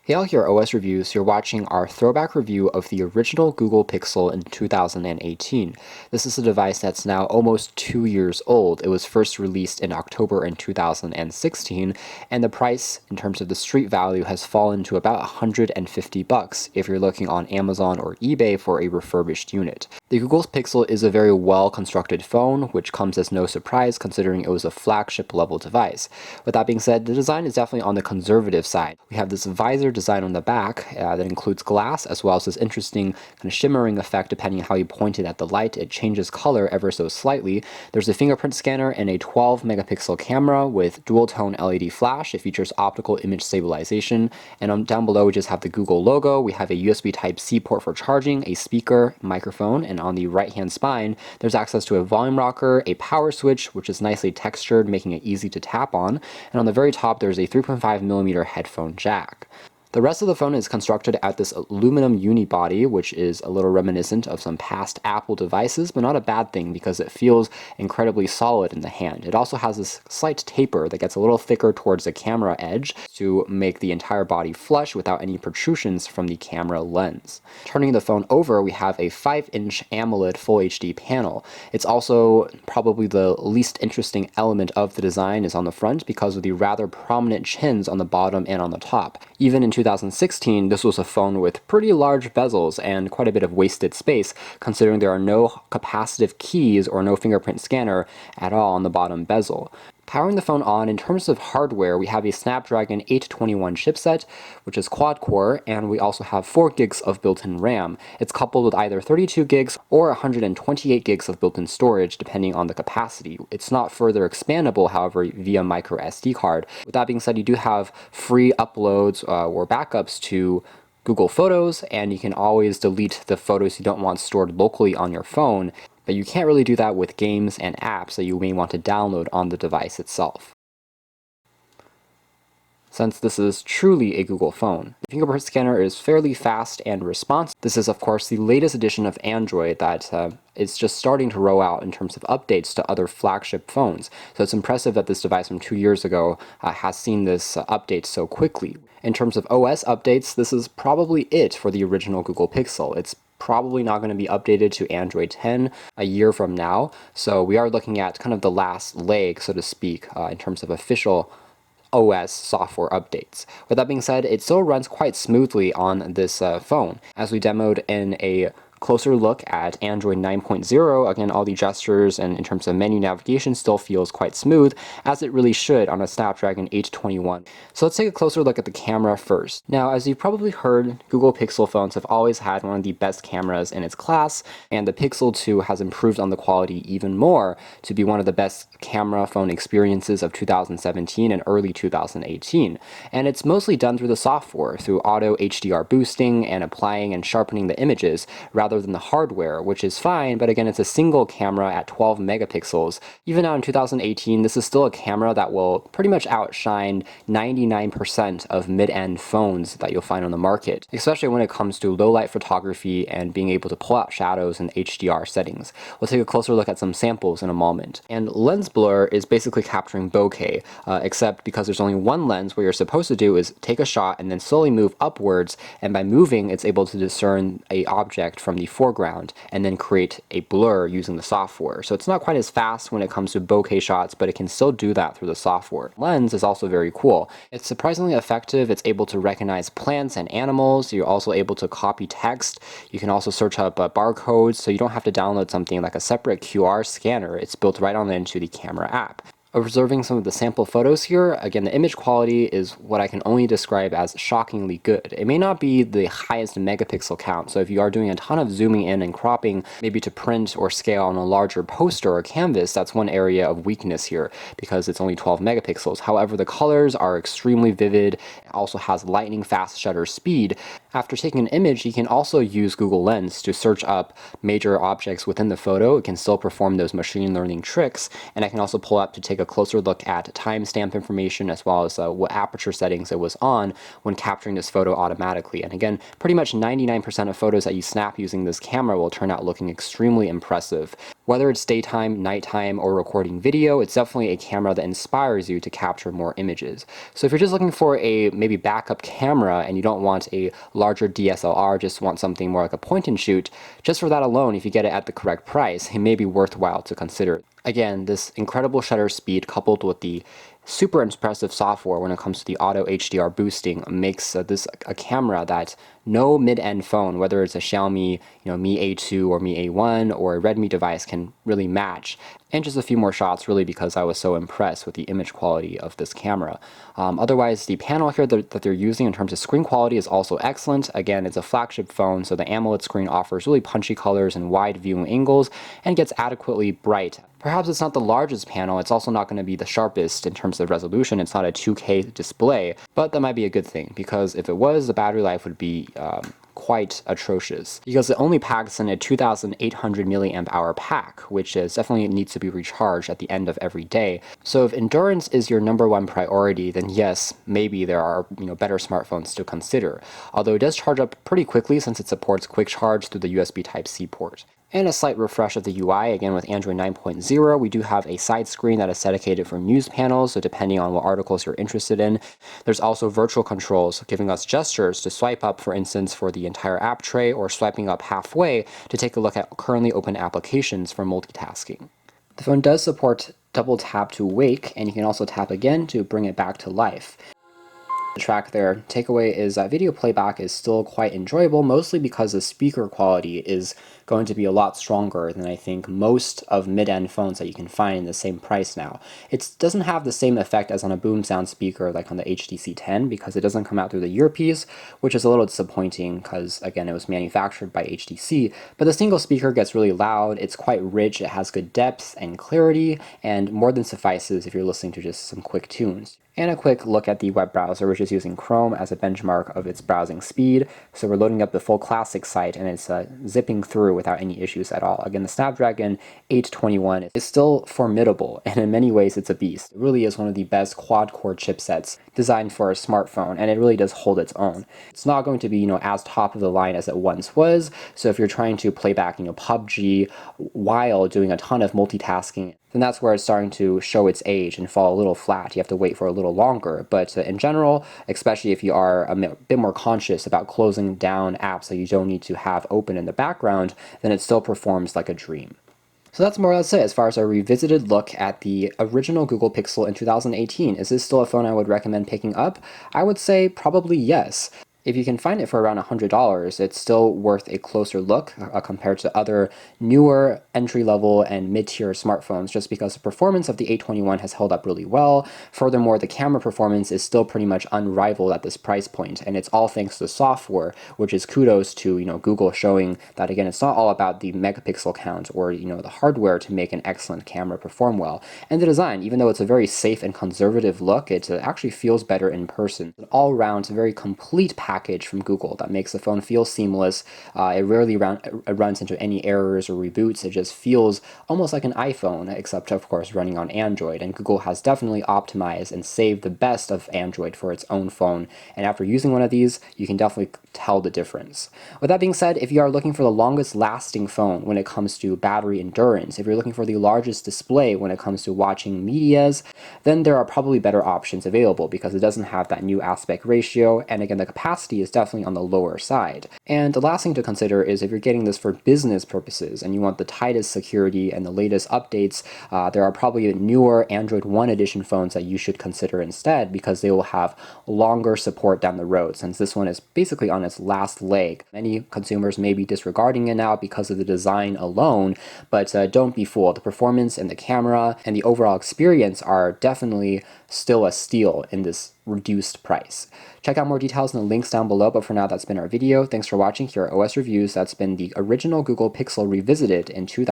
Hey all here, OS Reviews. You're watching our throwback review of the original Google Pixel in 2018. This is a device that's now almost 2 years old. It was first released in October in 2016, and the price in terms of the street value has fallen to about $150 if you're looking on Amazon or eBay for a refurbished unit. The Google Pixel is a very well-constructed phone, which comes as no surprise considering it was a flagship level device. With that being said, the design is definitely on the conservative side. We have this visor design on the back that includes glass, as well as this interesting kind of shimmering effect depending on how you point it at the light. It changes color ever so slightly. There's a fingerprint scanner and a 12 megapixel camera with dual tone LED flash. It features optical image stabilization. And down below we just have the Google logo. We have a USB Type-C port for charging, a speaker, microphone, and on the right hand spine there's access to a volume rocker, a power switch which is nicely textured, making it easy to tap on, and on the very top there's a 3.5mm headphone jack. The rest of the phone is constructed at this aluminum unibody, which is a little reminiscent of some past Apple devices, but not a bad thing because it feels incredibly solid in the hand. It also has this slight taper that gets a little thicker towards the camera edge to make the entire body flush without any protrusions from the camera lens. Turning the phone over, we have a 5-inch AMOLED Full HD panel. It's also probably the least interesting element of the design is on the front because of the rather prominent chins on the bottom and on the top. Even in 2016, this was a phone with pretty large bezels and quite a bit of wasted space, considering there are no capacitive keys or no fingerprint scanner at all on the bottom bezel. Powering the phone on, in terms of hardware, we have a Snapdragon 821 chipset, which is quad-core, and we also have 4 gigs of built-in RAM. It's coupled with either 32 gigs or 128 gigs of built-in storage, depending on the capacity. It's not further expandable, however, via micro SD card. With that being said, you do have free uploads or backups to Google Photos, and you can always delete the photos you don't want stored locally on your phone. But you can't really do that with games and apps that you may want to download on the device itself. Since this is truly a Google phone, the fingerprint scanner is fairly fast and responsive. This is of course the latest edition of Android that is just starting to roll out in terms of updates to other flagship phones. So it's impressive that this device from 2 years ago has seen this update so quickly. In terms of OS updates, this is probably it for the original Google Pixel. It's probably not going to be updated to Android 10 a year from now, so we are looking at kind of the last leg, so to speak, in terms of official OS software updates. With that being said, it still runs quite smoothly on this phone. As we demoed in a closer look at Android 9.0, again, all the gestures and in terms of menu navigation still feels quite smooth, as it really should on a Snapdragon 821. So let's take a closer look at the camera first. Now, as you've probably heard, Google Pixel phones have always had one of the best cameras in its class, and the Pixel 2 has improved on the quality even more to be one of the best camera phone experiences of 2017 and early 2018. And it's mostly done through the software, through auto HDR boosting and applying and sharpening the images, rather than the hardware, which is fine, but again, it's a single camera at 12 megapixels. Even now in 2018, this is still a camera that will pretty much outshine 99% of mid-end phones that you'll find on the market, especially when it comes to low-light photography and being able to pull out shadows in HDR settings. We'll take a closer look at some samples in a moment. And lens blur is basically capturing bokeh, except because there's only one lens, what you're supposed to do is take a shot and then slowly move upwards, and by moving, it's able to discern an object from the foreground and then create a blur using the software. So it's not quite as fast when it comes to bokeh shots, but it can still do that through the software. Lens is also very cool. It's surprisingly effective. It's able to recognize plants and animals. You're also able to copy text. You can also search up barcodes, so you don't have to download something like a separate QR scanner. It's built right on into the camera app. Observing some of the sample photos here, again, the image quality is what I can only describe as shockingly good. It may not be the highest megapixel count, so if you are doing a ton of zooming in and cropping, maybe to print or scale on a larger poster or canvas, that's one area of weakness here, because it's only 12 megapixels. However, the colors are extremely vivid. It also has lightning fast shutter speed. After taking an image, you can also use Google Lens to search up major objects within the photo. It can still perform those machine learning tricks, and I can also pull up to take take a closer look at timestamp information as well as what aperture settings it was on when capturing this photo automatically. And again, pretty much 99% of photos that you snap using this camera will turn out looking extremely impressive. Whether it's daytime, nighttime, or recording video, it's definitely a camera that inspires you to capture more images. So if you're just looking for a maybe backup camera and you don't want a larger DSLR, just want something more like a point and shoot, just for that alone, if you get it at the correct price, it may be worthwhile to consider. Again, this incredible shutter speed coupled with the super impressive software when it comes to the auto HDR boosting makes this a camera that no mid-end phone, whether it's a Xiaomi, Mi A2 or Mi A1 or a Redmi device, can really match. And just a few more shots, really, because I was so impressed with the image quality of this camera. Otherwise, the panel here that they're using in terms of screen quality is also excellent. Again, it's a flagship phone, so the AMOLED screen offers really punchy colors and wide viewing angles and gets adequately bright. Perhaps it's not the largest panel, it's also not going to be the sharpest in terms of resolution, it's not a 2K display, but that might be a good thing, because if it was, the battery life would be quite atrocious, because it only packs in a 2,800 milliamp hour pack, which is definitely needs to be recharged at the end of every day. So if endurance is your #1 priority, then yes, maybe there are better smartphones to consider. Although it does charge up pretty quickly since it supports quick charge through the USB Type-C port. And a slight refresh of the UI, again with Android 9.0, we do have a side screen that is dedicated for news panels, so depending on what articles you're interested in. There's also virtual controls, giving us gestures to swipe up, for instance, for the entire app tray, or swiping up halfway to take a look at currently open applications for multitasking. The phone does support double tap to wake, and you can also tap again to bring it back to life. The track there. Takeaway is that video playback is still quite enjoyable, mostly because the speaker quality is going to be a lot stronger than I think most of mid-end phones that you can find in the same price now. It doesn't have the same effect as on a boom sound speaker like on the HTC 10 because it doesn't come out through the earpiece, which is a little disappointing because, again, it was manufactured by HTC. But the single speaker gets really loud, it's quite rich, it has good depth and clarity, and more than suffices if you're listening to just some quick tunes. And a quick look at the web browser, which is using Chrome as a benchmark of its browsing speed. So we're loading up the full classic site and it's zipping through without any issues at all. Again, the Snapdragon 821 is still formidable, and in many ways it's a beast. It really is one of the best quad-core chipsets designed for a smartphone, and it really does hold its own. It's not going to be, as top of the line as it once was. So if you're trying to play back, PUBG while doing a ton of multitasking, then that's where it's starting to show its age and fall a little flat. You have to wait for a little longer. But in general, especially if you are a bit more conscious about closing down apps that you don't need to have open in the background, then it still performs like a dream. So that's more or less it as far as a revisited look at the original Google Pixel in 2018. Is this still a phone I would recommend picking up? I would say probably yes. If you can find it for around $100, it's still worth a closer look compared to other newer entry-level and mid-tier smartphones, just because the performance of the 821 has held up really well. Furthermore, the camera performance is still pretty much unrivaled at this price point, and it's all thanks to the software, which is kudos to Google showing that, again, it's not all about the megapixel count or the hardware to make an excellent camera perform well. And the design, even though it's a very safe and conservative look, it actually feels better in person. An all-round, very complete package from Google that makes the phone feel seamless. It rarely runs into any errors or reboots. It just feels almost like an iPhone, except of course running on Android. And Google has definitely optimized and saved the best of Android for its own phone. And after using one of these, you can definitely tell the difference. With that being said, if you are looking for the longest lasting phone when it comes to battery endurance, if you're looking for the largest display when it comes to watching medias, then there are probably better options available because it doesn't have that new aspect ratio, and again, the capacity is definitely on the lower side. And the last thing to consider is if you're getting this for business purposes and you want the tightest security and the latest updates, there are probably newer Android One edition phones that you should consider instead because they will have longer support down the road, since this one is basically on its last leg. Many consumers may be disregarding it now because of the design alone, but don't be fooled. The performance and the camera and the overall experience are definitely still a steal in this reduced price. Check out more details in the links down below, but for now, that's been our video. Thanks for watching. Here are OS reviews. That's been the original Google Pixel revisited in 2000.